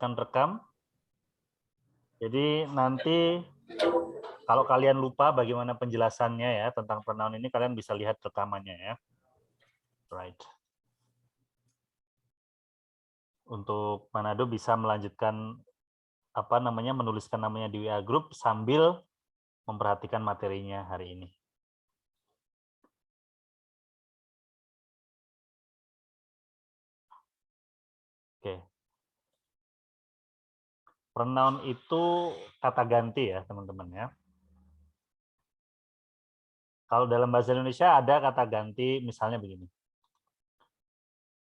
melanjutkan rekam. Jadi nanti kalau kalian lupa bagaimana penjelasannya ya tentang pronoun ini, kalian bisa lihat rekamannya ya. Right. Untuk Manado bisa melanjutkan menuliskan namanya di WA Group sambil memperhatikan materinya hari ini. Oke. Pronoun itu kata ganti ya, teman-teman ya. Kalau dalam bahasa Indonesia ada kata ganti misalnya begini.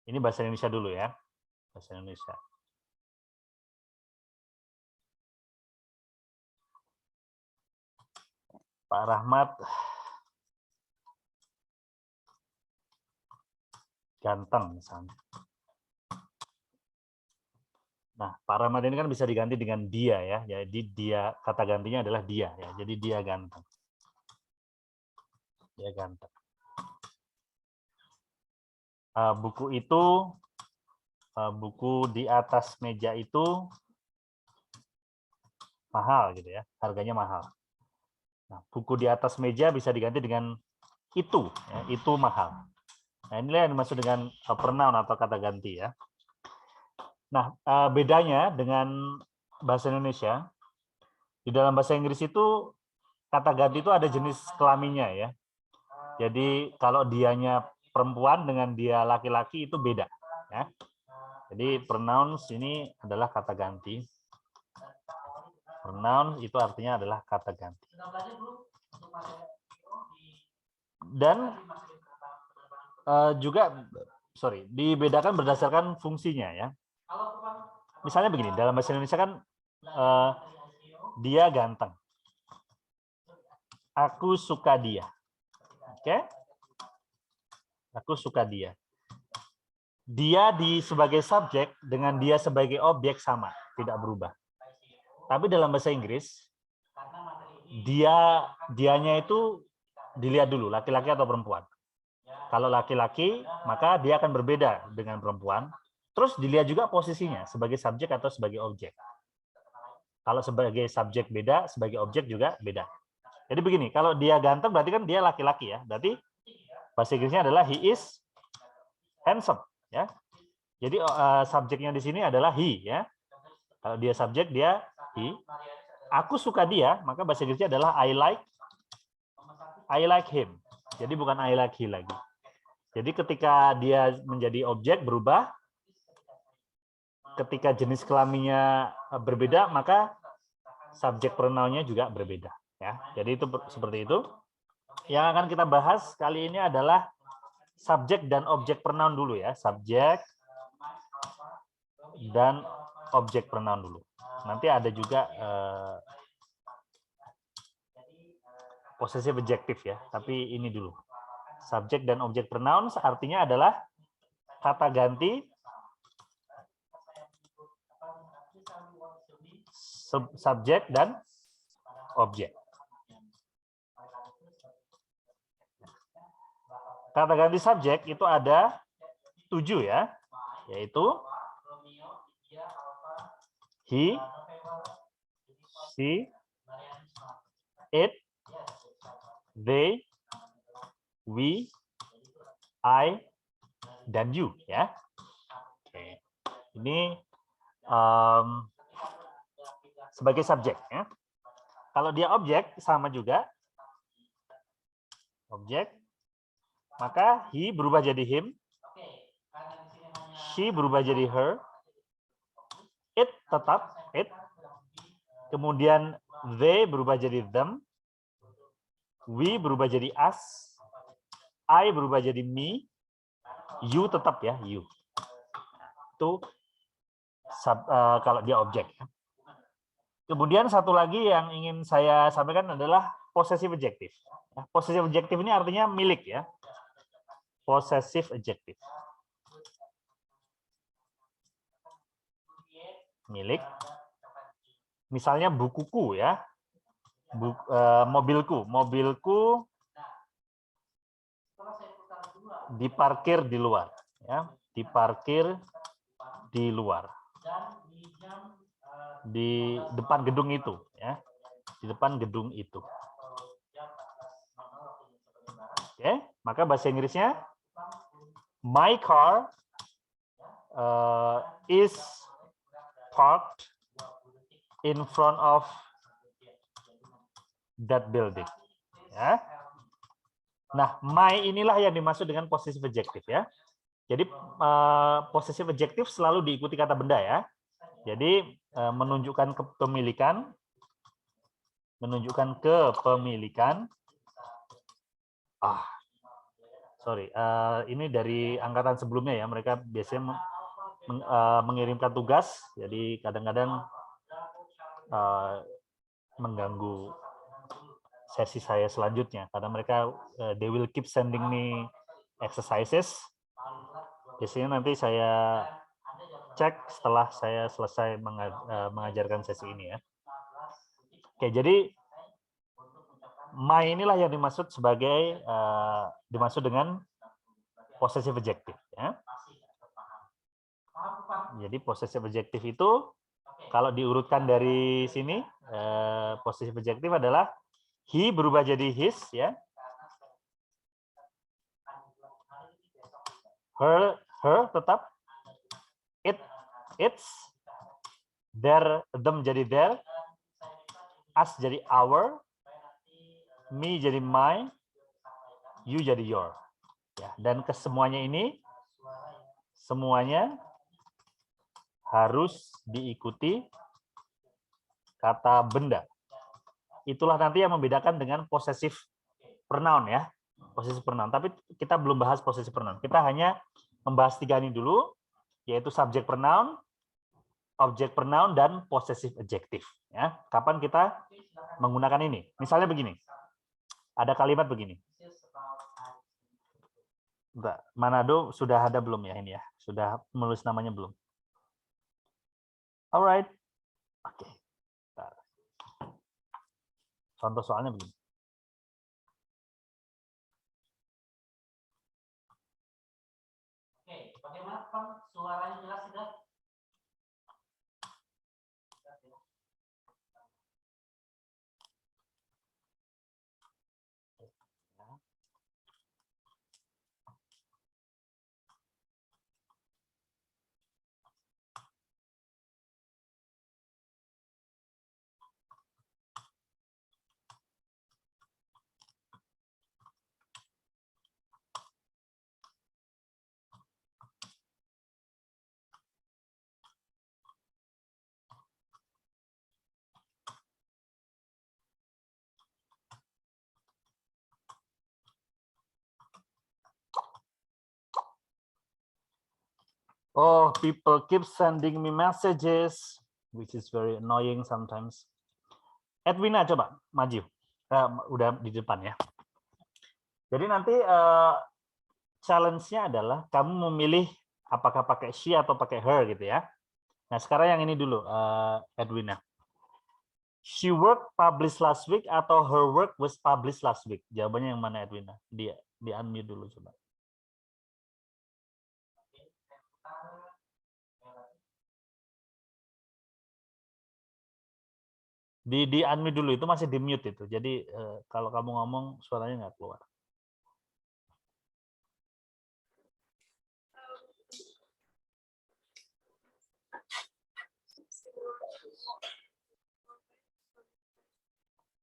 Ini bahasa Indonesia dulu ya. Bahasa Indonesia. Pak Rahmat ganteng misalnya. Nah, Pak Rahmat ini kan bisa diganti dengan dia ya. Jadi dia, kata gantinya adalah dia ya. Jadi dia ganteng. Dia ganteng. Buku itu, buku di atas meja itu mahal gitu ya. Harganya mahal. Nah, buku di atas meja bisa diganti dengan itu, ya, itu mahal. Nah, inilah yang dimaksud dengan pronoun atau kata ganti ya. Nah, bedanya dengan bahasa Indonesia, di dalam bahasa Inggris itu kata ganti itu ada jenis kelaminnya ya. Jadi kalau dianya perempuan dengan dia laki-laki itu beda ya. Jadi pronouns ini adalah kata ganti. Pronoun itu artinya adalah kata ganti. Dan juga dibedakan berdasarkan fungsinya ya. Misalnya begini, dalam bahasa Indonesia kan dia ganteng. Aku suka dia. Oke? Aku suka dia. Dia sebagai subjek dengan dia sebagai objek sama, tidak berubah. Tapi dalam bahasa Inggris, dianya itu dilihat dulu, laki-laki atau perempuan. Kalau laki-laki, maka dia akan berbeda dengan perempuan. Terus dilihat juga posisinya, sebagai subjek atau sebagai objek. Kalau sebagai subjek beda, sebagai objek juga beda. Jadi begini, kalau dia ganteng berarti kan dia laki-laki ya. Berarti bahasa Inggrisnya adalah he is handsome ya. Jadi subjeknya di sini adalah he ya. Kalau dia subjek dia he. Aku suka dia, maka bahasa Inggrisnya adalah I like him. Jadi bukan I like he lagi. Jadi ketika dia menjadi objek berubah, ketika jenis kelaminnya berbeda, maka subjek pronounnya juga berbeda ya. Jadi itu seperti itu. Yang akan kita bahas kali ini adalah subjek dan objek pronoun dulu ya. Subjek dan objek pronoun dulu. Nanti ada juga possessive adjective ya, tapi ini dulu. Subjek dan objek pronoun artinya adalah kata ganti subjek dan objek. Kata ganti subjek itu ada 7 ya, yaitu he, she, it, they, we, I, dan you ya. Oke. Ini sebagai subjek ya. Kalau dia objek sama juga. Objek, maka he berubah jadi him. She berubah jadi her. It tetap it. Kemudian they berubah jadi them. We berubah jadi us. I berubah jadi me. You tetap ya, you. Itu kalau dia objek. Kemudian satu lagi yang ingin saya sampaikan adalah possessive adjective. Possessive adjective ini artinya milik ya. Possessive adjective. Milik. Misalnya bukuku ya. Mobilku. Mobilku diparkir di luar ya. Diparkir di luar. di depan gedung itu, ya, di depan gedung itu. Oke, maka bahasa Inggrisnya my car is parked in front of that building. Ya. Nah, my inilah yang dimaksud dengan possessive adjective, ya. Jadi possessive adjective selalu diikuti kata benda, ya. Jadi menunjukkan kepemilikan, ini dari angkatan sebelumnya, ya, mereka biasanya mengirimkan tugas, jadi kadang-kadang mengganggu sesi saya selanjutnya karena mereka they will keep sending me exercises. Biasanya nanti saya cek setelah saya selesai mengajarkan sesi ini, ya. Oke, jadi my inilah yang dimaksud sebagai dimaksud dengan possessive adjective, ya. Jadi possessive adjective itu kalau diurutkan dari sini, possessive adjective adalah he berubah jadi his, ya. Her tetap, its, their, them jadi their, us jadi our, me jadi my, you jadi your. Ya, dan kesemuanya ini semuanya harus diikuti kata benda. Itulah nanti yang membedakan dengan possessive pronoun, ya. Possessive pronoun. Tapi kita belum bahas possessive pronoun. Kita hanya membahas 3 ini dulu, yaitu subject pronoun, object pronoun, dan possessive adjective. Ya, kapan kita menggunakan ini? Misalnya begini. Ada kalimat begini. Bentar, Manado sudah ada belum ya ini, ya? Sudah menulis namanya belum? Alright. Oke. Contoh soalnya begini. Oke, bagaimana Bang? Suaranya jelas sudah? Oh, people keep sending me messages, which is very annoying sometimes. Edwina, coba maju. Udah di depan, ya. Jadi nanti challenge-nya adalah kamu memilih apakah pakai she atau pakai her, gitu, ya. Nah, sekarang yang ini dulu, Edwina. She work published last week atau her work was published last week? Jawabannya yang mana, Edwina? Di unmute dulu coba. Di unmute dulu, itu masih di mute itu. Jadi kalau kamu ngomong suaranya nggak keluar.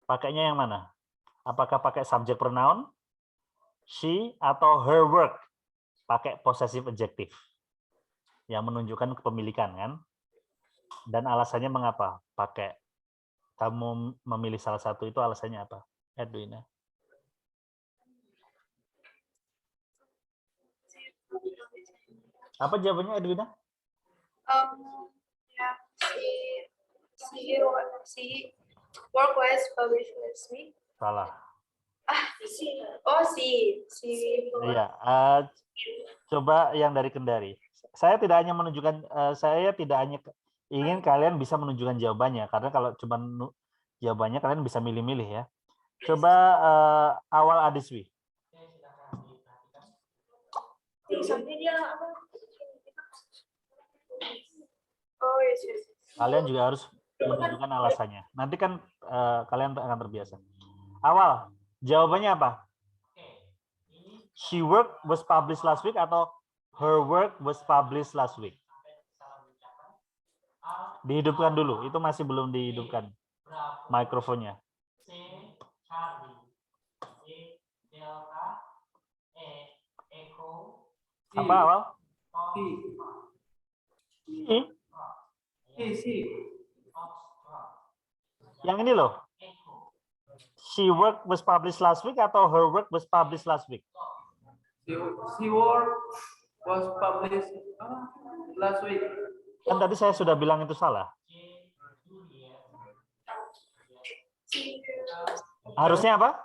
Pakainya yang mana? Apakah pakai subject pronoun, she, atau her work? Pakai possessive adjective yang menunjukkan kepemilikan, kan? Dan alasannya mengapa pakai? Kamu memilih salah satu itu alasannya apa, Edwina? Apa jawabannya, Edwina? Yeah, she work was published last week. Salah. Iya. Coba yang dari Kendari. Saya tidak hanya menunjukkan, saya tidak hanya ingin kalian bisa menunjukkan jawabannya, karena kalau cuma jawabannya kalian bisa milih-milih, ya. Coba awal Adiswi. Oh, yes. Kalian juga harus menunjukkan alasannya. Nanti kan kalian akan terbiasa. Awal, jawabannya apa? She work was published last week atau her work was published last week? Dihidupkan dulu, itu masih belum dihidupkan mikrofonnya. Apa awal? Yang ini loh. She work was published last week atau her work was published last week? She work was published last week. Kan tadi saya sudah bilang itu salah. Harusnya apa?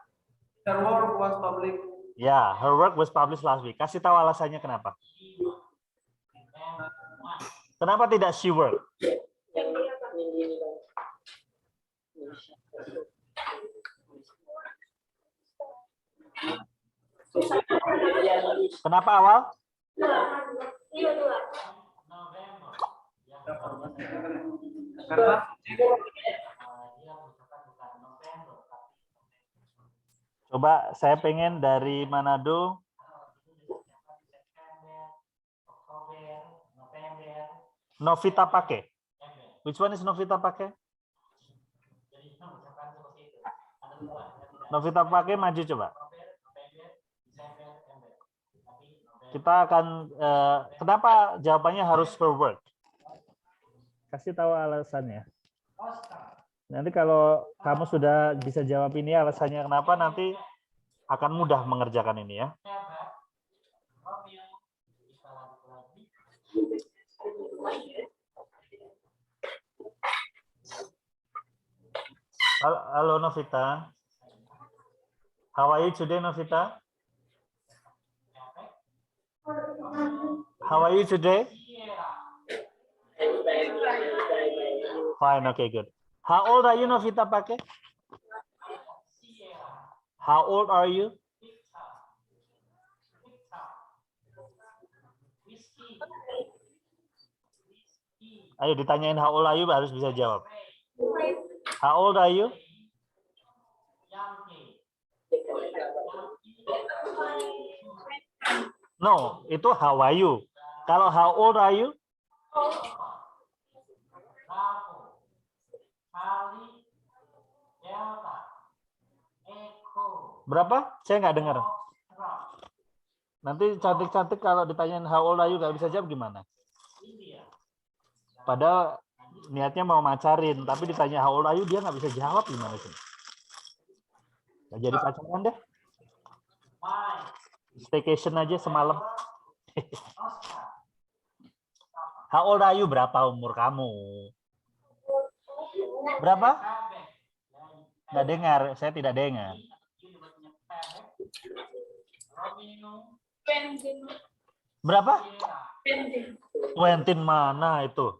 Her work was published. Ya, her work was published last week. Kasih tahu alasannya kenapa. Kenapa tidak she work? Kenapa awal? Karena Coba saya pengen dari Manado. Novita pakai. Which one is Novita pakai? Novita pakai, maju coba. Kita akan kenapa jawabannya harus her work? Kasih tahu alasannya. Nanti kalau kamu sudah bisa jawab ini alasannya kenapa, nanti akan mudah mengerjakan ini ya. Halo Novita. How are you today, Novita? How are you today? Fine, okay, good. How old are you, Novita Pake? How old are you? Ayo ditanyain how old are you, harus bisa jawab. How old are you? No, itu how are you. Kalau how old are you? Berapa? Saya nggak dengar. Nanti cantik-cantik kalau ditanyain how old are you nggak bisa jawab gimana? Padahal niatnya mau macarin, tapi ditanya how old are you dia nggak bisa jawab gimana sih? Nggak jadi pacaran deh. Staycation aja semalam. How old are you? Berapa umur kamu? Berapa? Nggak dengar, saya tidak dengar. Berapa? Twentin mana itu?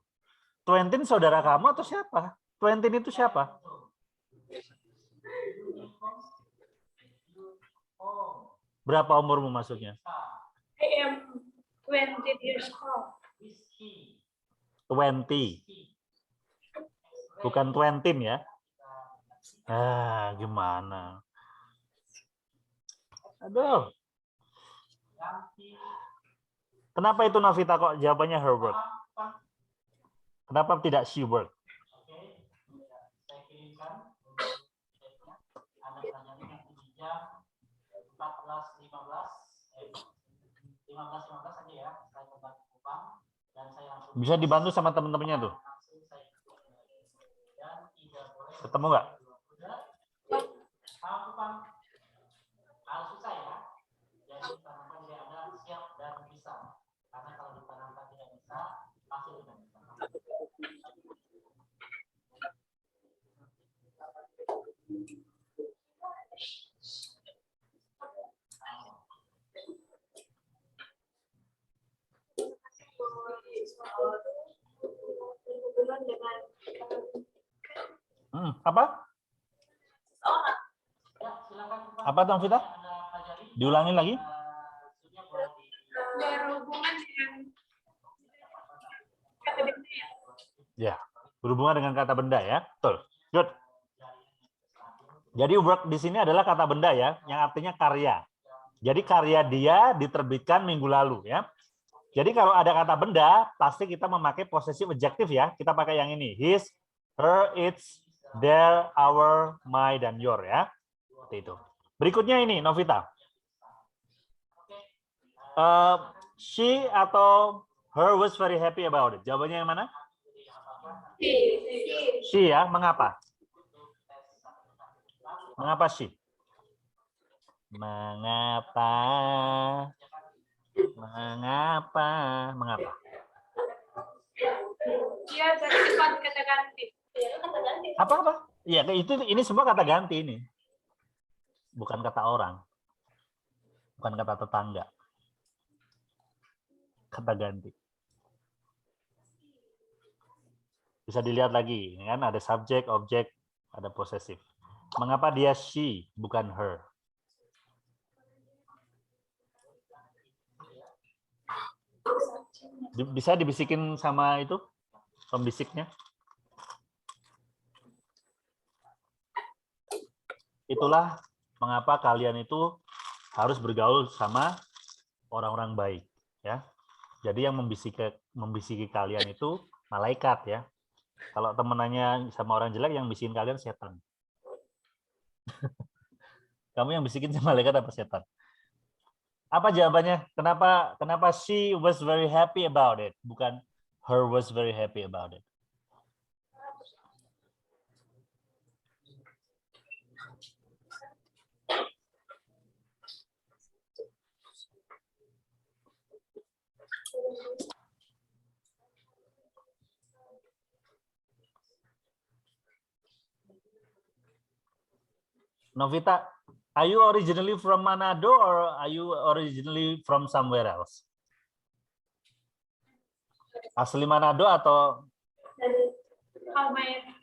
Twentin saudara kamu atau siapa? Twentin itu siapa? Berapa umurmu maksudnya? I am 20 years old. 20. Bukan twentin ya. Ah, gimana? Aduh. Kenapa itu Novita kok jawabannya her work? Kenapa tidak she work? Bisa dibantu sama teman-temannya tuh. Ketemu nggak? Hubungan dengan Apa? Apa Tuan Vita? Diulangi lagi? berhubungan dengan akademik. Ya. Berhubungan dengan kata benda ya. Betul. Good. Jadi work di sini adalah kata benda ya, yang artinya karya. Jadi karya dia diterbitkan minggu lalu ya. Jadi kalau ada kata benda, pasti kita memakai posesif adjektif ya. Kita pakai yang ini. His, her, its, their, our, my, dan your ya. Seperti itu. Berikutnya ini, Novita. She atau her was very happy about it. Jawabannya yang mana? She ya. Mengapa? Mengapa she? Mengapa? Mengapa? Mengapa? Dia dari depan kata ganti. Apa? Iya, ini semua kata ganti ini. Bukan kata orang. Bukan kata tetangga. Kata ganti. Bisa dilihat lagi, kan ada subjek, objek, ada possessive. Mengapa dia she, bukan her? Bisa dibisikin sama itu pembisiknya. Itulah mengapa kalian itu harus bergaul sama orang-orang baik, ya. Jadi yang membisiki kalian itu malaikat ya. Kalau temenannya sama orang jelek, yang bisikin kalian setan. Kamu yang bisikin sama malaikat apa setan? Apa jawabannya? Kenapa she was very happy about it, bukan her was very happy about it? Novita, are you originally from Manado or are you originally from somewhere else? Asli Manado atau? Halmahera.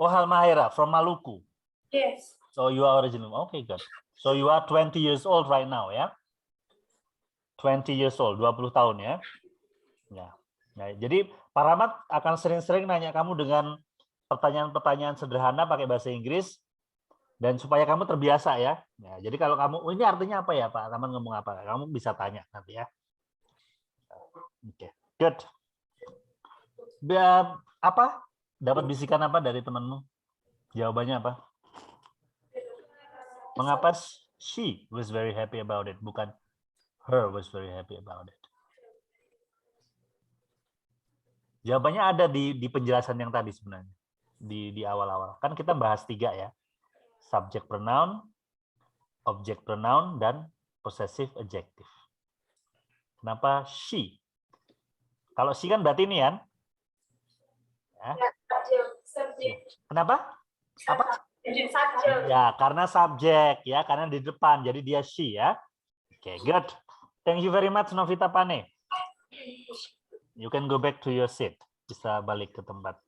Oh, Halmahera, from Maluku. Yes. So you are originally, okay, good. So you are 20 years old right now, ya? 20 years old, 20 tahun ya? Ya. Nah, jadi Pak Rahmat akan sering-sering nanya kamu dengan pertanyaan-pertanyaan sederhana pakai bahasa Inggris, dan supaya kamu terbiasa ya. Nah, jadi kalau kamu, oh, ini artinya apa ya Pak Rahmat ngomong apa? Kamu bisa tanya nanti ya. Oke, good. Apa? Dapat bisikan apa dari temanmu? Jawabannya apa? Mengapa she was very happy about it, bukan her was very happy about it? Jawabannya ada di penjelasan yang tadi sebenarnya. Di awal-awal. Kan kita bahas 3 ya. Subject pronoun, object pronoun, dan possessive adjective. Kenapa she? Kalau she kan berarti ini kan? Ya. Kenapa? Apa? Ya, karena subjek ya, karena di depan, jadi dia she ya. Oke, good. Thank you very much Novita Pane. You can go back to your seat. Bisa balik ke tempat.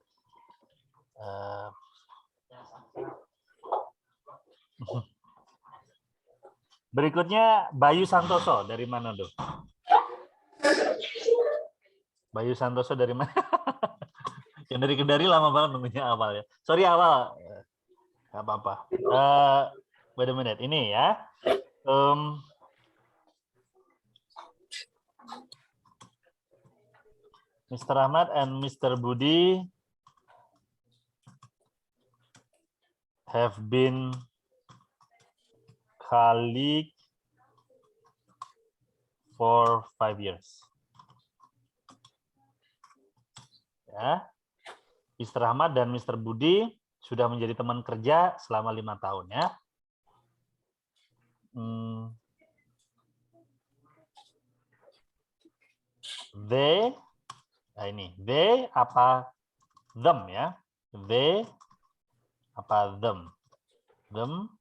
Berikutnya Bayu Santoso dari Manado. Bayu Santoso dari mana? Yang dari Kendari lama banget nunggunya awal ya. Sorry awal. Gak apa-apa. Wait a minute. Ini ya. Mr. Ahmad and Mr. Budi have been colleagues for 5 years. Ya. Mr. Ahmad dan Mr. Budi sudah menjadi teman kerja selama 5 tahun ya. They, nah ini, they apa them ya? They apa them? Them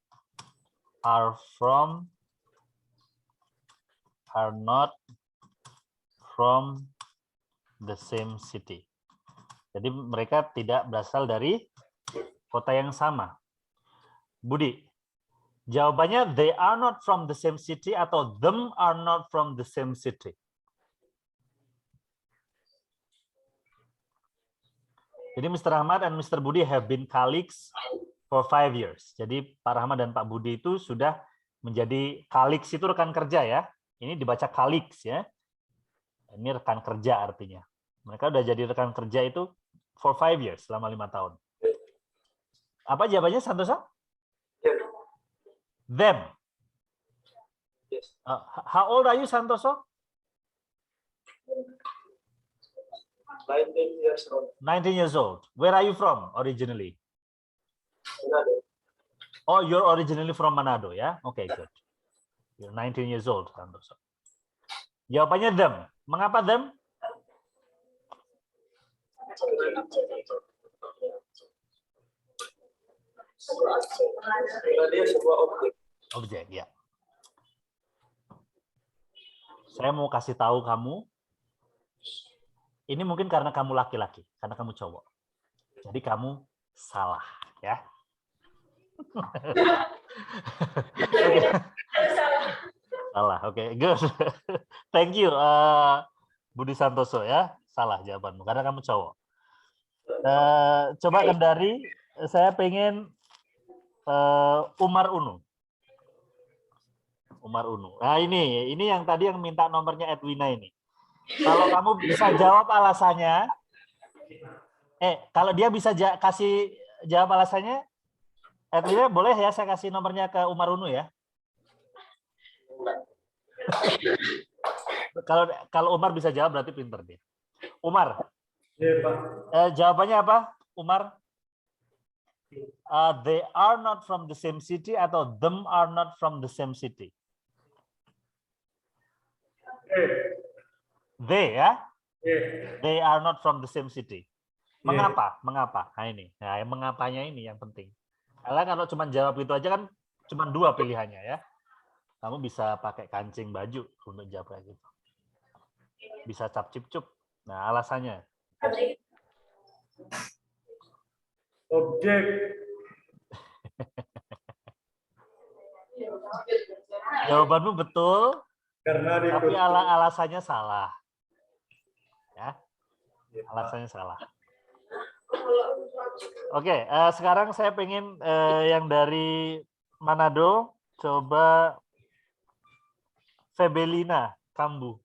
are not from the same city. Jadi mereka tidak berasal dari kota yang sama. Budi, jawabannya they are not from the same city atau them are not from the same city? Jadi Mr. Ahmad dan Mr. Budi have been colleagues for 5 years. Jadi Pak Rahmat dan Pak Budi itu sudah menjadi colleagues, itu rekan kerja ya. Ini dibaca colleagues ya. Ini rekan kerja artinya. Mereka udah jadi rekan kerja itu for 5 years, selama 5 tahun. Apa jawabannya Santoso? Them. Yes. How old are you Santoso? 19 years old. 19 years old. Where are you from originally? Manado. Oh, you're originally from Manado, ya? Okay, good. You're 19 years old, Santoso. Jawabannya them. Mengapa them? Karena dia sebuah objek. Objek, ya. Saya mau kasih tahu kamu, ini mungkin karena kamu laki-laki, karena kamu cowok. Jadi kamu salah, ya. Salah, oke, good. Thank you, Budi Santoso ya. Salah jawabanmu, karena kamu cowok. Coba Kendari, saya pengen Umar Unu. Umar Unu. Nah ini yang tadi yang minta nomornya Edwina ini. Kalau kamu bisa jawab alasannya, kalau dia bisa kasih jawab alasannya, Edwina boleh ya saya kasih nomornya ke Umar Unu ya. Kalau Umar bisa jawab berarti pinter dia. Umar. Ya, Pak. Jawabannya apa, Umar? They are not from the same city atau them are not from the same city. They ya. They are not from the same city. Mengapa? Mengapa? Nah ini. Nah, yang mengapanya ini yang penting. Karena kalau cuma jawab itu aja kan cuma 2 pilihannya ya. Kamu bisa pakai kancing baju untuk jawab kayak gitu. Bisa cap cip cup. Nah, alasannya. Objek. Jawabanmu betul, Karena tapi alasannya salah. Ya, alasannya salah. Oke, sekarang saya pengen yang dari Manado, coba Febelina Kambu.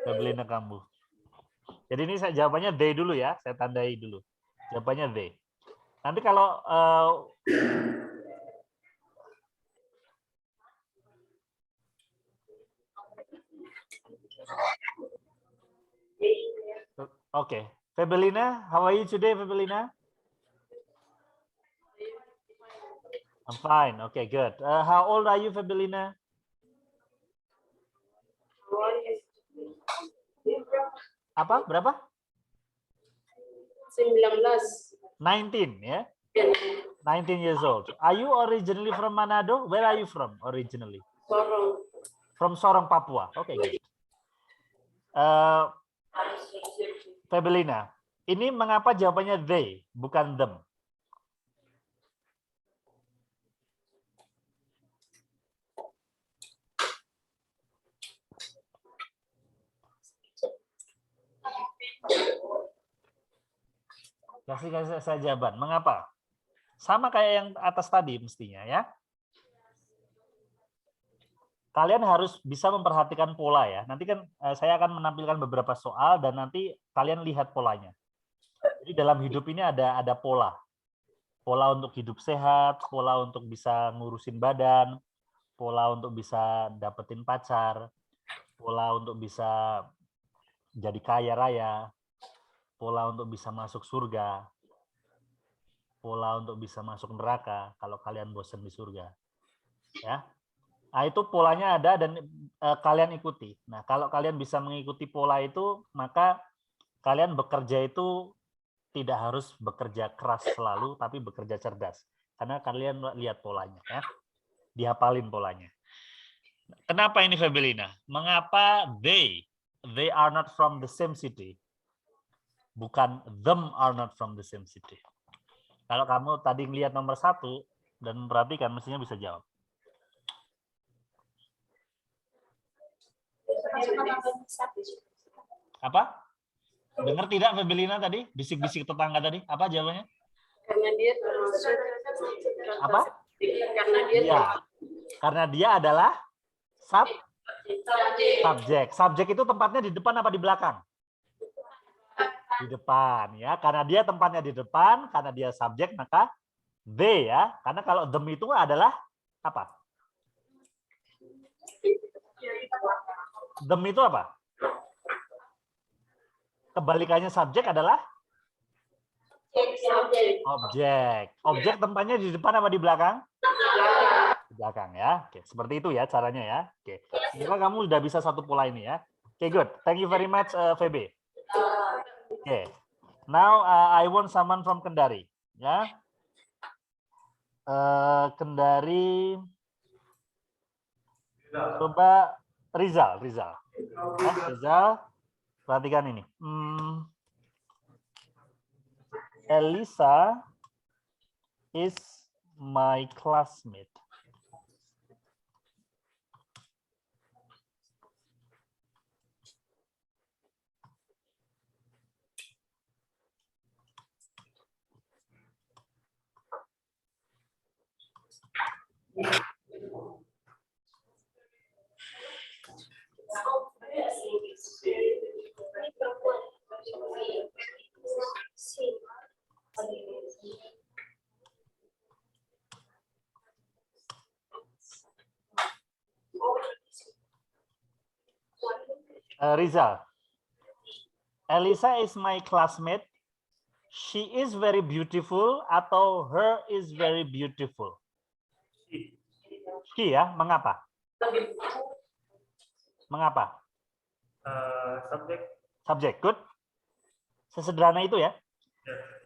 Febelina Kambu. Jadi ini saya jawabannya they dulu ya, saya tandai dulu. Jawabannya they. Nanti kalau okay. Febelina, how are you today, Febelina? I'm fine. Okay, good. How old are you, Febelina? Apa? Berapa? 19. 19, ya? 19 years old. Are you originally from Manado? Where are you from originally? Sorong. From Sorong, Papua. Okay, good. Febelina, ini mengapa jawabannya they, bukan them? Kasih saya jawaban. Mengapa? Sama kayak yang atas tadi mestinya ya. Kalian harus bisa memperhatikan pola ya. Nanti kan saya akan menampilkan beberapa soal dan nanti kalian lihat polanya. Jadi dalam hidup ini ada pola. Pola untuk hidup sehat, pola untuk bisa ngurusin badan, pola untuk bisa dapetin pacar, pola untuk bisa jadi kaya raya, pola untuk bisa masuk surga, pola untuk bisa masuk neraka kalau kalian bosan di surga. Ya. Nah, itu polanya ada dan kalian ikuti. Nah, kalau kalian bisa mengikuti pola itu, maka kalian bekerja itu tidak harus bekerja keras selalu, tapi bekerja cerdas. Karena kalian lihat polanya, ya. Dihafalin polanya. Kenapa ini, Febelina? Mengapa they are not from the same city? Bukan them are not from the same city. Kalau kamu tadi lihat nomor 1 dan perhatikan, mestinya bisa jawab. Apa? Dengar tidak Febelina tadi? Bisik-bisik tetangga tadi. Apa jawabannya? Karena dia termasuk Apa? karena dia Iya. Karena dia adalah subjek. Subjek itu tempatnya di depan apa di belakang? Di depan ya. Karena dia tempatnya di depan, karena dia subjek maka they ya. Karena kalau them itu adalah apa? Them itu apa? Kebalikannya subjek adalah objek. Objek tempatnya di depan apa di belakang? Di belakang ya. Oke, seperti itu ya caranya ya. Oke. Semoga kamu sudah bisa satu pola ini ya. Oke, good. Thank you very much, VB. Oke. Now I want someone from Kendari. Ya. Kendari. Coba Rizal. Ya, Rizal. Perhatikan ini. Elisa is my classmate. Rizal, Elisa is my classmate. She is very beautiful atau her is very beautiful? She ya, mengapa? Mengapa? Subjek, good. Sesederhana itu ya.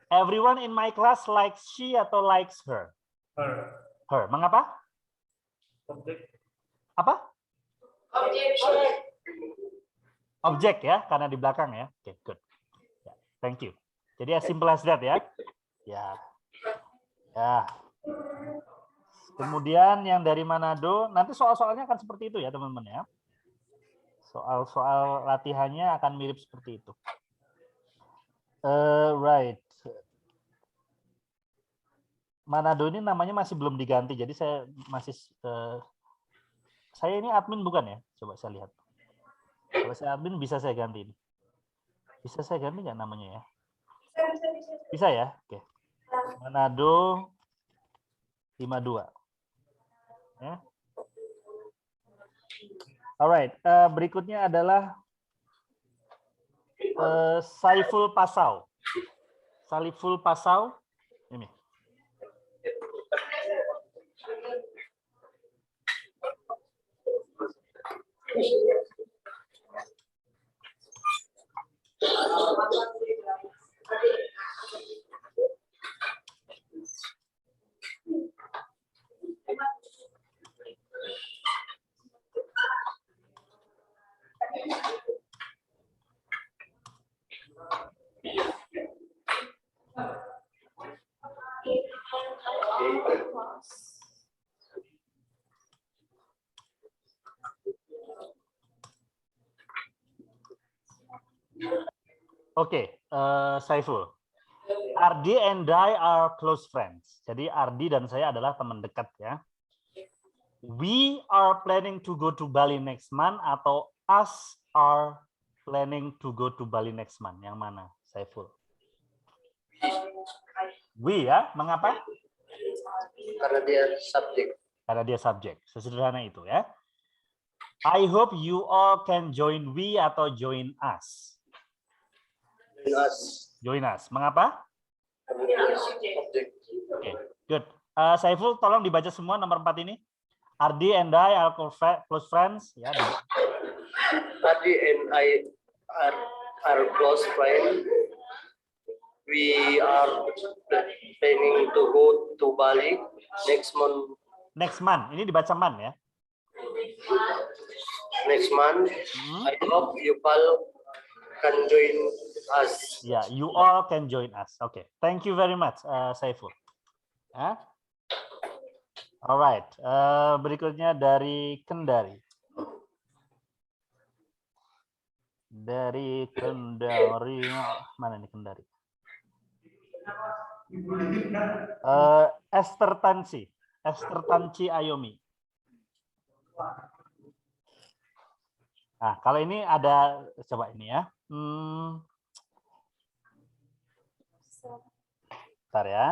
Everyone in my class likes she atau likes her? Her. Mengapa? Apa? Objek ya, karena di belakang ya. Oke, good. Thank you. Jadi as simple as that ya. Ya. Kemudian yang dari Manado, nanti soal-soalnya akan seperti itu ya teman-teman ya. Soal-soal latihannya akan mirip seperti itu. Right. Manado ini namanya masih belum diganti, jadi saya masih saya ini admin bukan ya? Coba saya lihat. Kalau saya admin bisa saya ganti ini. Bisa saya ganti nggak namanya ya? Bisa ya? Oke. Manado 52. Ya. Alright, berikutnya adalah Saiful Pasau. Saiful Pasau ini. Oke, Saiful. Ardi and I are close friends. Jadi Ardi dan saya adalah teman dekat ya. We are planning to go to Bali next month atau us are planning to go to Bali next month. Yang mana, Saiful? We ya, mengapa? Karena dia subjek. Karena dia subjek. Sesederhana itu ya. I hope you all can join we atau join us. Join us. Mengapa? Subjek. Oke, good. Saiful, tolong dibaca semua nomor 4 ini. Ardi and I are close friends. Ya. Ardi and I are close friends. We are planning to go to Bali next month. Next month. Ini dibaca man ya. Next month. I hope you all can join us. Ya, you all can join us. Oke, thank you very much, Saiful. Alright, berikutnya dari Kendari. Dari Kendari. Mana nih Kendari? Esther Tanci. Esther Tanci Ayomi. Nah, kalau ini ada, coba ini ya. Bentar ya.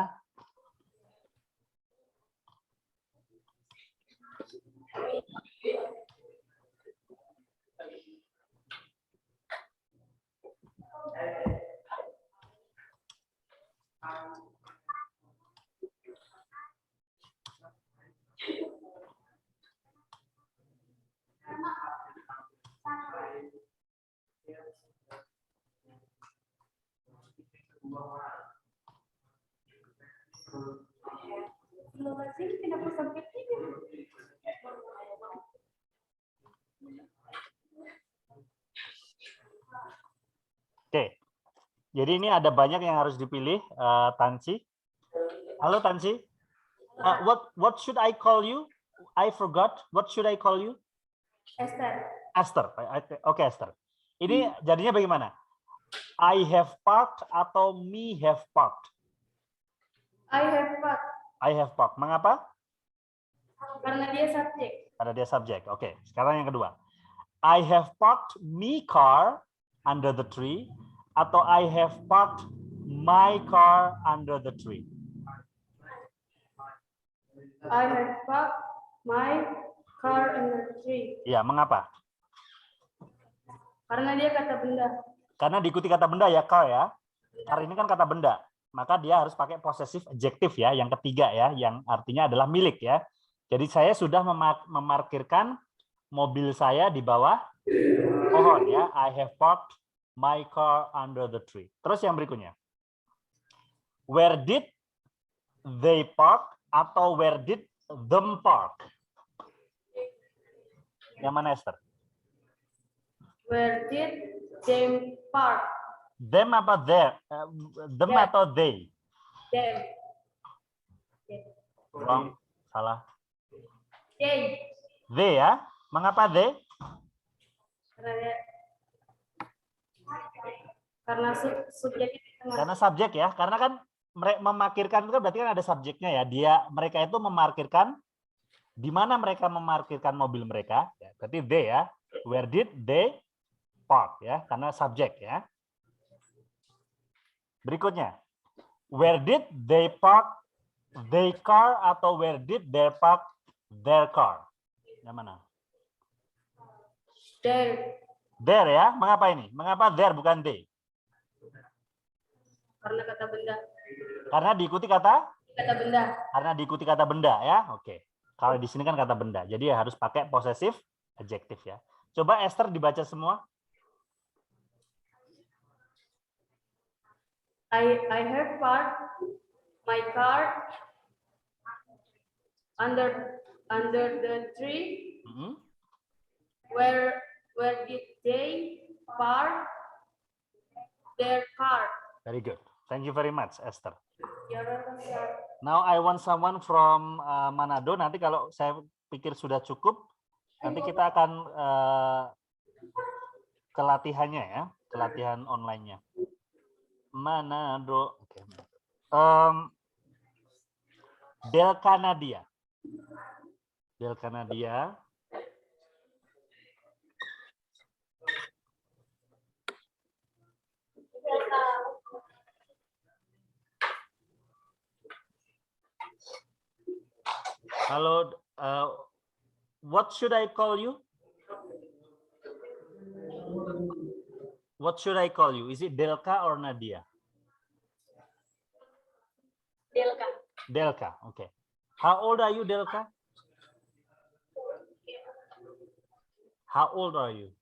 Oke, jadi ini ada banyak yang harus dipilih, Tanci. Halo Tanci, what should I call you? I forgot. What should I call you? Esther. Esther. Oke, Esther. Ini jadinya bagaimana? I have parked atau me have parked? I have parked. I have parked. Mengapa? Karena dia subjek. Karena dia subjek. Oke, sekarang yang kedua. I have parked me car under the tree atau I have parked my car under the tree. I have parked my car in the tree. Ya, mengapa? Karena dia kata benda. Karena diikuti kata benda ya, car ya. Car ini kan kata benda. Maka dia harus pakai possessive adjective ya, yang ketiga ya, yang artinya adalah milik ya. Jadi saya sudah memarkirkan mobil saya di bawah pohon ya. I have parked my car under the tree. Terus yang berikutnya. Where did they park atau where did them park? Yang mana Esther? Where did they park? Them apa there? Them Yeah. atau they? Them. Wrong. Salah. They. They ya. Mengapa they? Karena subjek itu tengah. Karena subjek ya. Karena kan mereka memarkirkan itu kan berarti kan ada subjeknya ya. Mereka itu memarkirkan di mana mereka memarkirkan mobil mereka. Ya, berarti they ya. Where did they park ya? Karena subjek ya. Berikutnya. Where did they park their car atau where did they park their car? Yang mana? There. There ya. Mengapa ini? Mengapa there bukan they? Karena kata benda. Karena diikuti kata? Kata benda. Karena diikuti kata benda ya. Oke. Kalau di sini kan kata benda. Jadi ya harus pakai possessive adjective ya. Coba Esther dibaca semua. I have parked my car under the tree. Where did they park their car? Very good. Thank you very much, Esther. You're welcome, sir. Now I want someone from Manado. Nanti kalau saya pikir sudah cukup, nanti kita akan ke latihannya ya, ke latihan online-nya. Manado. Oke. Delka Nadia. Delka Nadia. Halo, what should I call you? What should I call you? Is it Delka or Nadia? Delka. Delka, okay. How old are you, Delka? How old are you?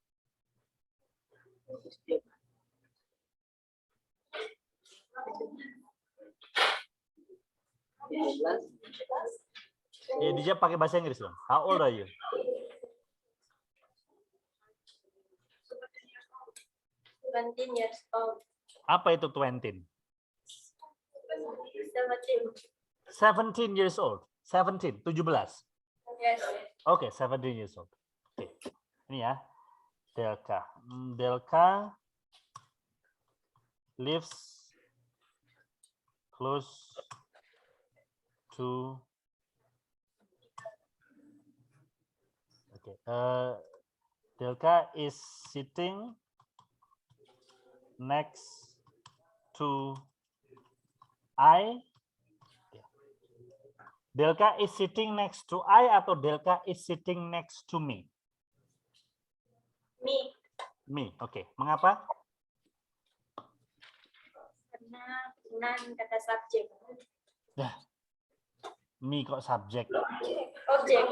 Ya, dijawab pakai bahasa Inggris dong. How old are you? 17 years old. Apa itu 20? 17. 17 years old. 17, 17. Yes. Oke, 17 years old. Oke. Ini ya. Delka. Delka lives close to Delka is sitting next to I. Delka is sitting next to I atau Delka is sitting next to me? Me. Me, oke. Mengapa? Karena dengan kata subjek. Me kok subjek? Objek.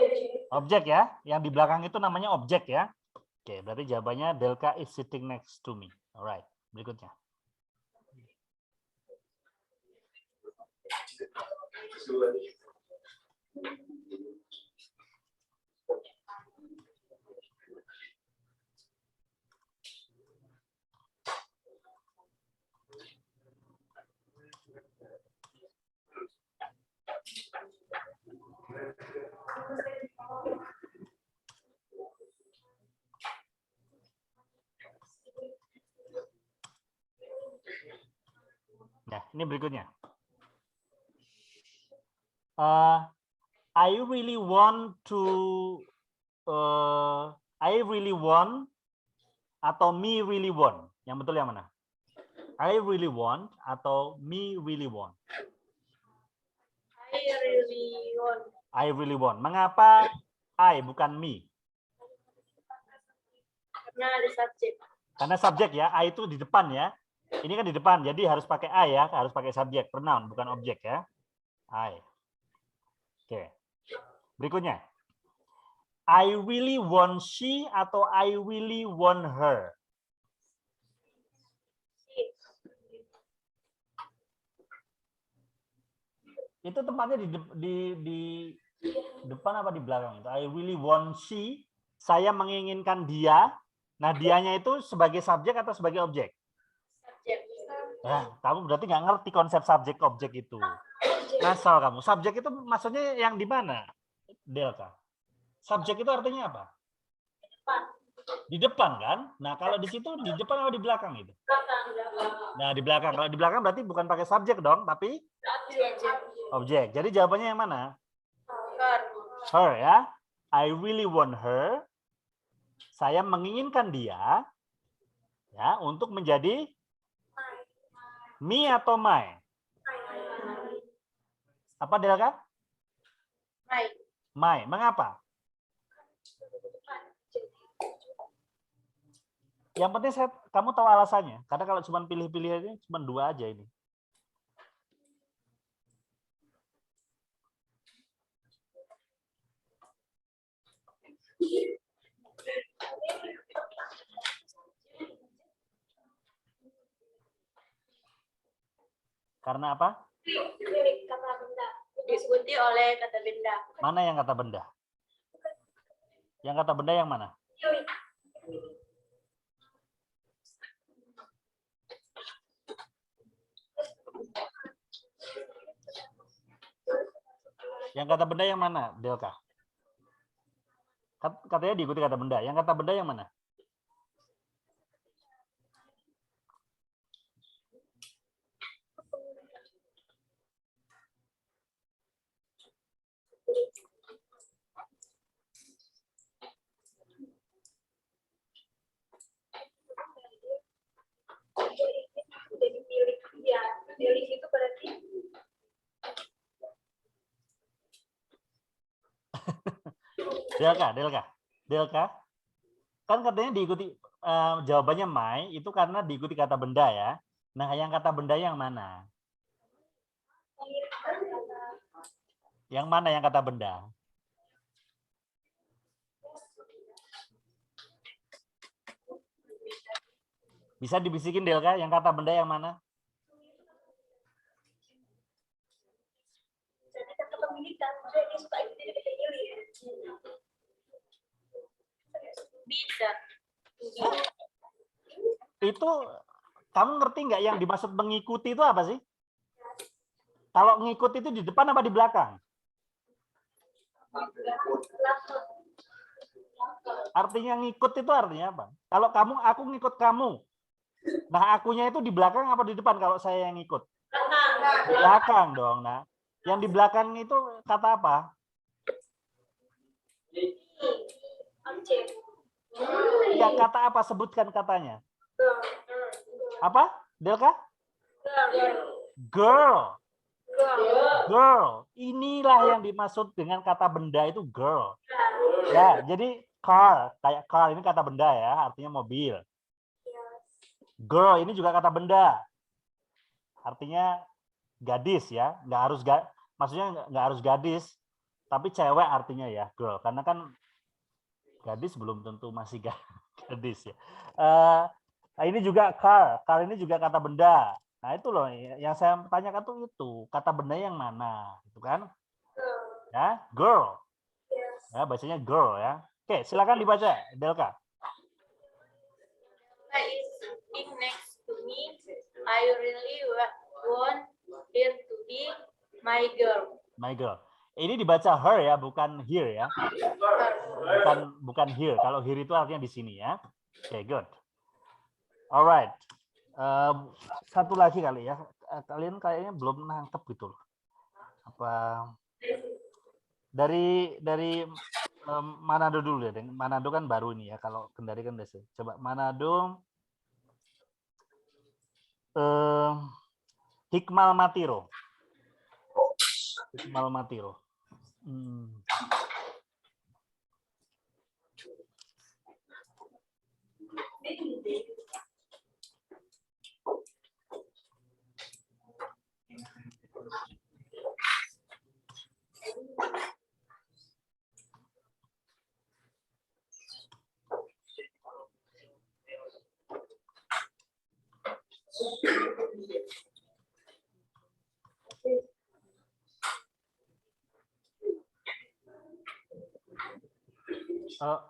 Objek ya? Yang di belakang itu namanya objek ya? Oke, berarti jawabannya Delka is sitting next to me. Alright, berikutnya. Nah, ini berikutnya. I really want atau me really want. Yang betul yang mana? I really want atau me really want? I really want. I really want. Mengapa I bukan me? Karena ada subjek. Karena subjek ya, I itu di depan ya. Ini kan di depan, jadi harus pakai I ya, harus pakai subjek, pronoun, bukan objek ya. I. Oke. Berikutnya. I really want she atau I really want her? Itu tempatnya di depan apa di belakang? I really want she, saya menginginkan dia. Nah, dianya itu sebagai subjek atau sebagai objek? Subjek. Kamu berarti nggak ngerti konsep subjek objek itu. Ngasal kamu. Subjek itu maksudnya yang di mana? Delta. Subjek itu artinya apa? Depan. Di depan kan? Nah, kalau di situ di depan atau di belakang itu? Belakang. Nah, di belakang. Kalau di belakang berarti bukan pakai subjek dong, tapi objek. Jadi jawabannya yang mana? Her. Her ya. I really want her. Saya menginginkan dia ya untuk menjadi me atau my? Apa Delka? My. Mengapa? Yang penting kamu tahu alasannya. Karena kalau cuma pilih-pilih aja, cuma 2 aja ini. Karena apa? Kata benda. Diikuti oleh kata benda. Mana yang kata benda? Yang kata benda yang mana? Yang kata benda yang mana, Delka? Katanya diikuti kata benda. Yang kata benda yang mana? Jadi milik dia. Milik itu berarti Delka. Kan katanya diikuti jawabannya my itu karena diikuti kata benda ya. Nah, yang kata benda yang mana? Yang mana yang kata benda? Bisa dibisikin Delka, yang kata benda yang mana? jadi kata pemilikan. Dia suka jadi pilih. Bisa. Itu kamu ngerti nggak yang dimaksud mengikuti itu apa sih? Kalau ngikut itu di depan apa di belakang? Artinya ngikut itu artinya apa? Kalau kamu, aku ngikut kamu. Nah, akunya itu di belakang apa di depan kalau saya yang ngikut? Di belakang dong. Nah, yang di belakang itu kata apa? Objek. Ya, kata apa? Sebutkan katanya. Apa? Delka? Girl. Girl. Inilah yang dimaksud dengan kata benda itu girl. Ya, jadi car, kayak car ini kata benda ya, artinya mobil. Girl ini juga kata benda. Artinya gadis ya, maksudnya nggak harus gadis, tapi cewek artinya ya, girl. Karena kan gadis belum tentu masih gadis ya. Ini juga car ini juga kata benda. Nah, itu loh yang saya tanyakan tuh itu, kata benda yang mana, gitu kan? Ya, girl. Ya, bacanya girl ya. Oke, silakan dibaca, Delka. Is sitting next to me. I really want her to be my girl. My girl. Ini dibaca her ya, bukan here ya. Bukan here. Kalau here itu artinya di sini ya. Oke, good. Alright. Satu lagi kali ya. Kalian kayaknya belum nangkep gitu loh. Apa dari Manado dulu ya. Manado kan baru ini ya. Kalau Kendari kan udah sih. Coba Manado. Hikmal Matiro. Hikmal Matiro.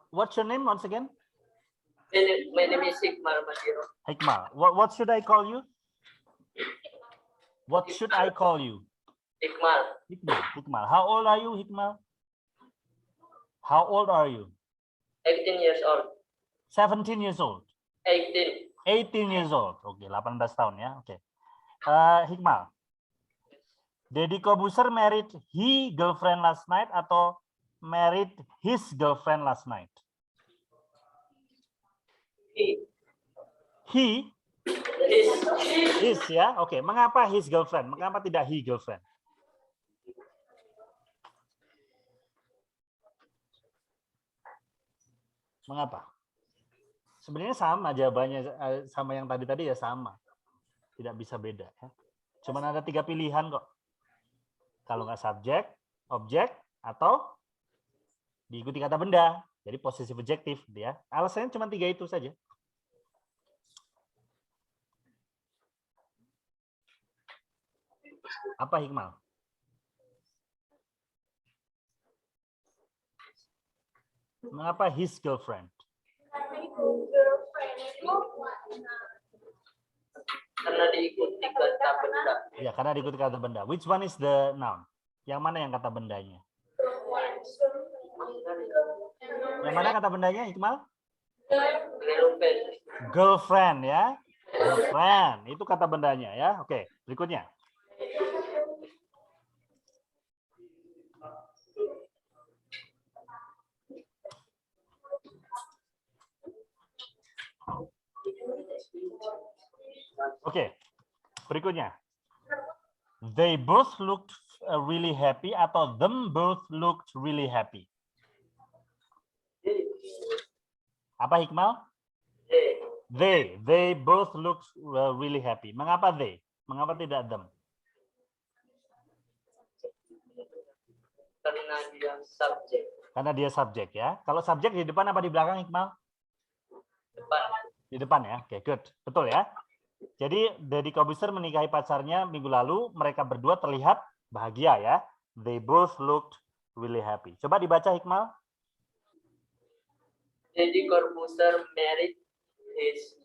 What's your name once again? My name is Hikmal Matiro. Hikmal. What should I call you? What should I call you? Hikmal. Hikmal. How old are you, Hikmal? How old are you? 18 years old. 17 years old. 18. 18 years old. Oke, 18 tahun ya. Oke. Hikmal. Deddy Kobuser married he girlfriend last night atau married his girlfriend last night? He? His ya. Oke, mengapa his girlfriend? Mengapa tidak he girlfriend? Mengapa? Sebenarnya sama jawabannya, sama yang tadi ya sama. Tidak bisa beda ya. Cuman ada 3 pilihan kok. Kalau nggak subjek, objek, atau diikuti kata benda. Jadi posesif adjektif ya. Alasannya cuma 3 itu saja. Apa Hikmal? Mengapa his girlfriend? Karena diikuti kata benda. Ya, karena diikuti kata benda. Which one is the noun? Yang mana yang kata bendanya? Yang mana kata bendanya, Hikmal? Girlfriend ya. Girlfriend, itu kata bendanya ya. Oke, berikutnya. Oke, berikutnya. They both looked really happy atau them both looked really happy. Apa Hikmal? They both looked really happy. Mengapa they? Mengapa tidak them? Karena dia subjek. Karena dia subjek ya. Kalau subjek di depan apa di belakang Hikmal? Depan. Di depan ya. Oke, good. Betul ya. Jadi Deddy Kobuser menikahi pacarnya minggu lalu, mereka berdua terlihat bahagia ya. They both looked really happy. Coba dibaca Hikmal. Deddy Corbuzier married his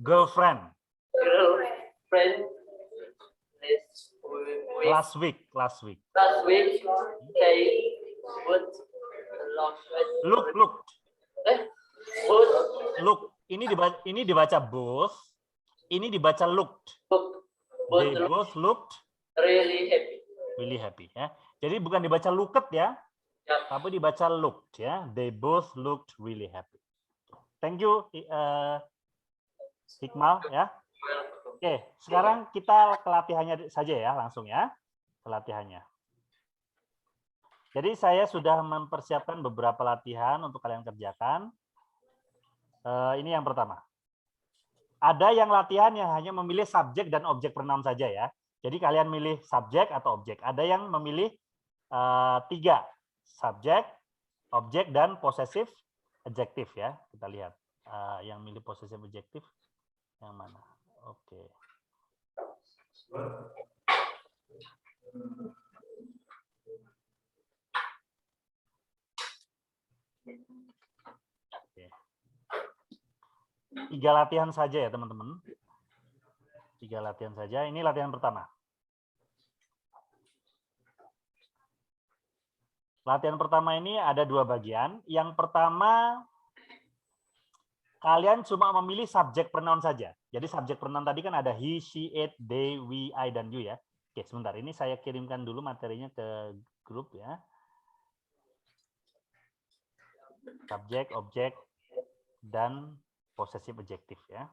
girlfriend. Last week. They would Look. Both Look. Ini dibaca both. Ini dibaca looked. both They both looked really happy. really happy ya. Jadi bukan dibaca looked ya, Ya. tapi dibaca looked ya. They both looked really happy. Thank you Hikmal ya. Oke, sekarang kita ke latihannya saja ya, langsung ya. Ke latihannya. Jadi saya sudah mempersiapkan beberapa latihan untuk kalian kerjakan. Ini yang pertama. Ada yang latihan yang hanya memilih subjek dan objek pronoun saja ya. Jadi kalian milih subjek atau objek. Ada yang memilih 3, subjek, objek, dan possessive adjective ya. Kita lihat yang milih possessive adjective yang mana. Oke. Oke. 3 latihan saja ya teman-teman. 3 latihan saja. Ini latihan pertama. Latihan pertama ini ada 2 bagian. Yang pertama, kalian cuma memilih subjek pronoun saja. Jadi subjek pronoun tadi kan ada he, she, it, they, we, I, dan you ya. Oke, sebentar. Ini saya kirimkan dulu materinya ke grup ya. Subjek, objek, dan possessive adjective ya.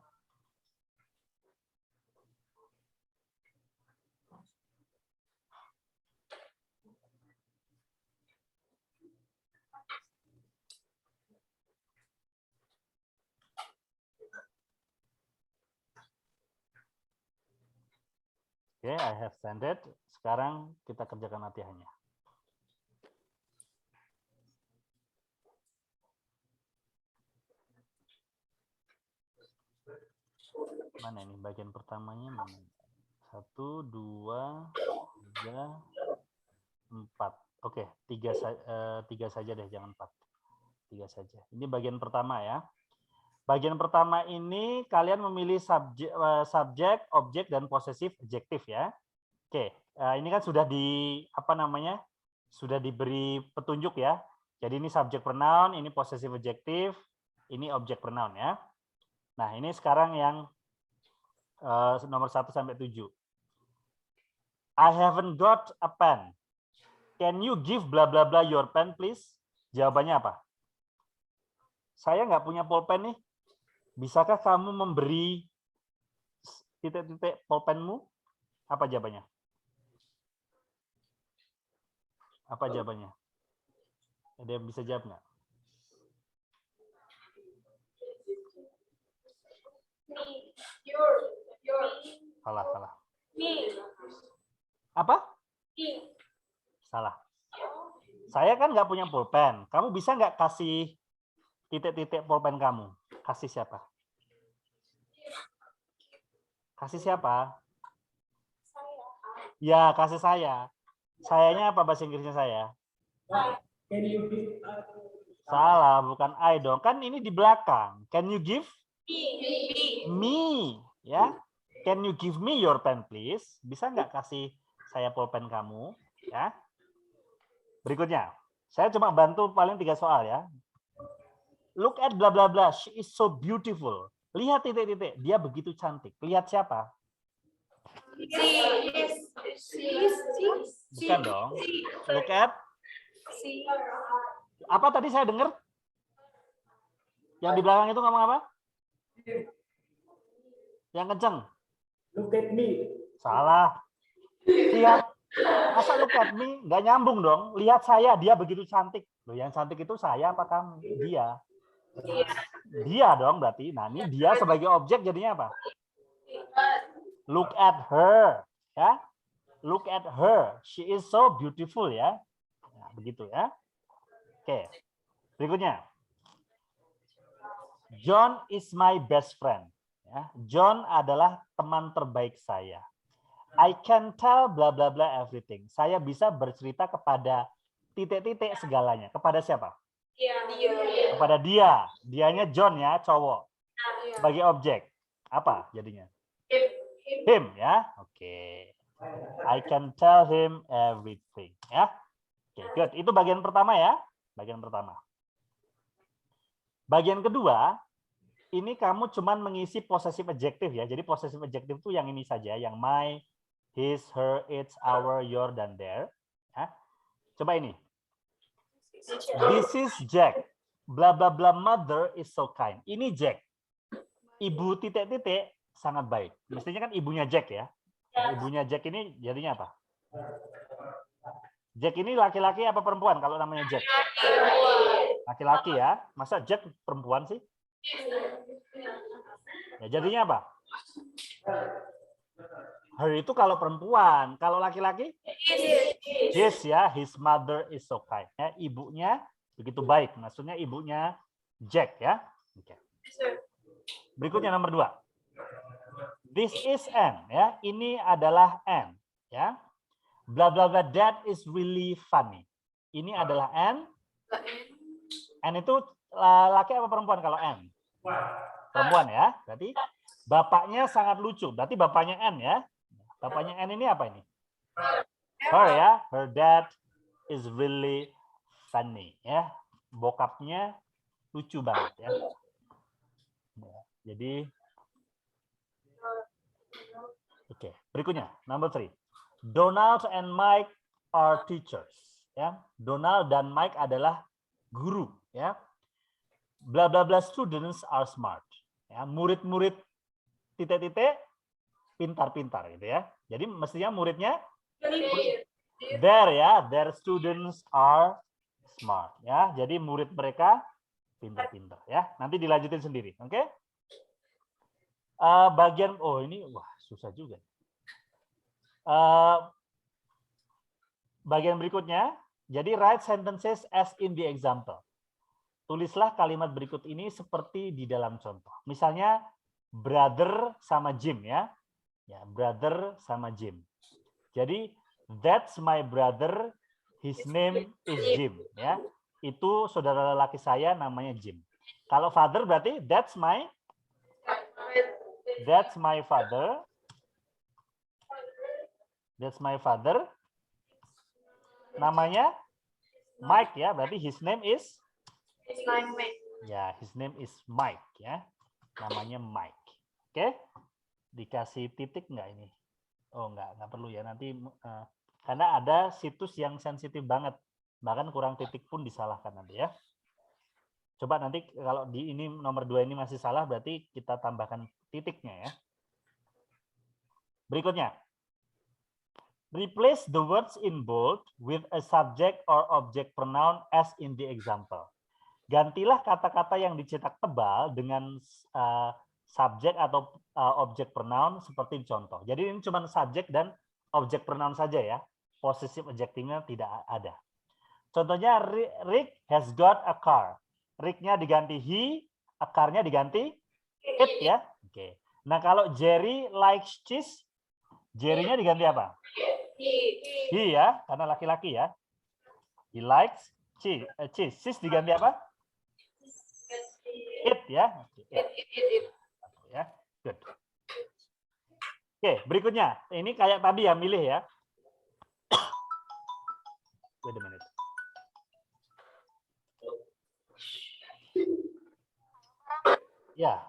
Oke, I have sent it. Sekarang kita kerjakan latihannya. Mana ini bagian pertamanya mana? 1, 2, 3, 4. Oke, 3 saja deh, jangan 4. 3 saja. Ini bagian pertama ya. Bagian pertama ini kalian memilih subjek, objek, dan possessive adjective ya. Oke, ini kan sudah sudah diberi petunjuk ya. Jadi ini subjek pronoun, ini possessive adjective, ini objek pronoun ya. Nah, ini sekarang yang nomor 1 sampai 7. I haven't got a pen. Can you give bla bla bla your pen please? Jawabannya apa? Saya nggak punya pulpen nih. Bisakah kamu memberi titik-titik pulpenmu? Apa jawabannya? Apa jawabannya? Ada yang bisa jawab nggak? Salah. Apa? Salah. Saya kan nggak punya pulpen. Kamu bisa nggak kasih titik-titik pulpen kamu? Kasih siapa? Kasih siapa? Ya, kasih saya. Sayanya apa bahasa Inggrisnya saya? Salah, bukan I dong. Kan ini di belakang. Can you give? Me. Ya. Can you give me your pen, please? Bisa nggak kasih saya pulpen kamu? Ya. Berikutnya. Saya cuma bantu paling 3 soal ya. Look at bla bla bla. She is so beautiful. Lihat titik-titik. Dia begitu cantik. Lihat siapa? Bukan dong. Look at. Apa tadi saya dengar? Yang di belakang itu ngomong apa? Yang kenceng. Look at me. Salah. Lihat. Masa look at me? Nggak nyambung dong. Lihat saya. Dia begitu cantik. Loh, yang cantik itu saya apa kamu? Dia. Dia dong berarti. Nah, ini dia sebagai objek jadinya apa? Look at her. Ya. Look at her. She is so beautiful ya. Nah, begitu ya. Oke. Berikutnya. John is my best friend. Ya. John adalah teman terbaik saya. I can tell bla bla bla everything. Saya bisa bercerita kepada titik-titik segalanya. Kepada siapa? Dia. Kepada dia. Dianya John ya, cowok. Sebagai objek. Apa jadinya? Him ya. Oke. I can tell him everything ya. Oke, good. Itu bagian pertama ya. bagian pertama. Bagian kedua, ini kamu cuman mengisi possessive adjective ya. Jadi possessive adjective itu yang ini saja, yang my, his, her, its, our, your, dan their. Ya. Coba ini. This is Jack. Bla bla bla mother is so kind. Ini Jack. Ibu titik-titik sangat baik. Mestinya kan ibunya Jack ya. Nah, ibunya Jack ini jadinya apa? Jack ini laki-laki apa perempuan kalau namanya Jack? Laki-laki ya. Masa Jack perempuan sih? Ya, jadinya apa? Her itu kalau perempuan. Kalau laki-laki? His ya. His mother is so kind. Ya, ibunya begitu baik. Maksudnya ibunya Jack ya. Oke. Berikutnya nomor 2. This is Anne ya. Ini adalah Anne ya. Blah blah blah, that is really funny. Ini adalah Anne. Anne itu laki apa perempuan kalau Anne? Perempuan ya. Berarti bapaknya sangat lucu. Berarti bapaknya Anne ya. Bapaknya Anne ini apa ini? Her ya. Her dad is really funny ya. Bokapnya lucu banget ya. Jadi oke, berikutnya number 3. Donald and Mike are teachers ya. Donald dan Mike adalah guru ya. Bla bla bla students are smart ya. Murid-murid titik-titik pintar-pintar gitu ya. Jadi mestinya muridnya there ya, their students are smart ya. Jadi murid mereka pintar-pintar ya. Nanti dilanjutin sendiri, oke? Bagian ini wah susah juga. Bagian berikutnya, jadi write sentences as in the example. Tulislah kalimat berikut ini seperti di dalam contoh. Misalnya brother sama Jim ya. Ya, brother sama Jim. Jadi that's my brother, his name is Jim ya. Itu saudara laki saya namanya Jim. Kalau father berarti that's my father. That's my father. Namanya Mike ya, berarti his name is ya, his name is Mike ya. Namanya Mike. Oke? Dikasih titik enggak ini? Oh, enggak perlu ya. Nanti karena ada situs yang sensitif banget. Bahkan kurang titik pun disalahkan nanti ya. Coba nanti kalau di ini nomor 2 ini masih salah berarti kita tambahkan titiknya ya. Berikutnya. Replace the words in bold with a subject or object pronoun as in the example. Gantilah kata-kata yang dicetak tebal dengan subjek atau objek pronoun seperti contoh. Jadi ini cuma subjek dan objek pronoun saja ya. Possessive adjective-nya tidak ada. Contohnya Rick has got a car. Rick-nya diganti he, a car-nya diganti it ya. Oke. Nah, kalau Jerry likes cheese, Jerry-nya diganti apa? He ya, karena laki-laki ya. He likes cheese. Cheese diganti apa? It ya. It. Ya, good. Oke, berikutnya. Ini kayak tadi ya, milih ya. Wait a minute. Ya,